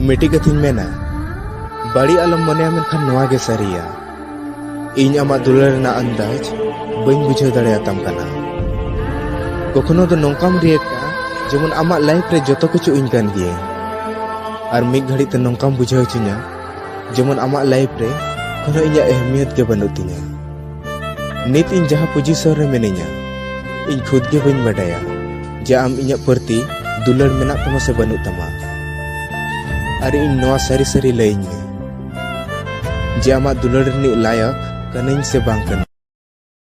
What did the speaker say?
मिट्टी कथिन मेना बड़ी आलम मने मेनखान नोआ गे सारिया इन आमा दुलार ना अंदाज बइन बुझाव दाड़ेयाताम काना कखनो तो नोंकाम रिएक्टा जेमन आमा लाइफ रे जतो किछु इन कान गिए और मिग घड़ी ते नोंकाम बुझाव चिना जेमन आमा लाइफ रे कोनो इया अहमियत के बनु तिया नित इन जहां पोजीशन रे मेनेया इन खुद के बइन बडाया जे आम इया प्रति दुलार मेना तमा से बनु तमा और इन नोआ सारी सारी लइኝ जे आमा दुलार नि लायक कनइन से बांग कन।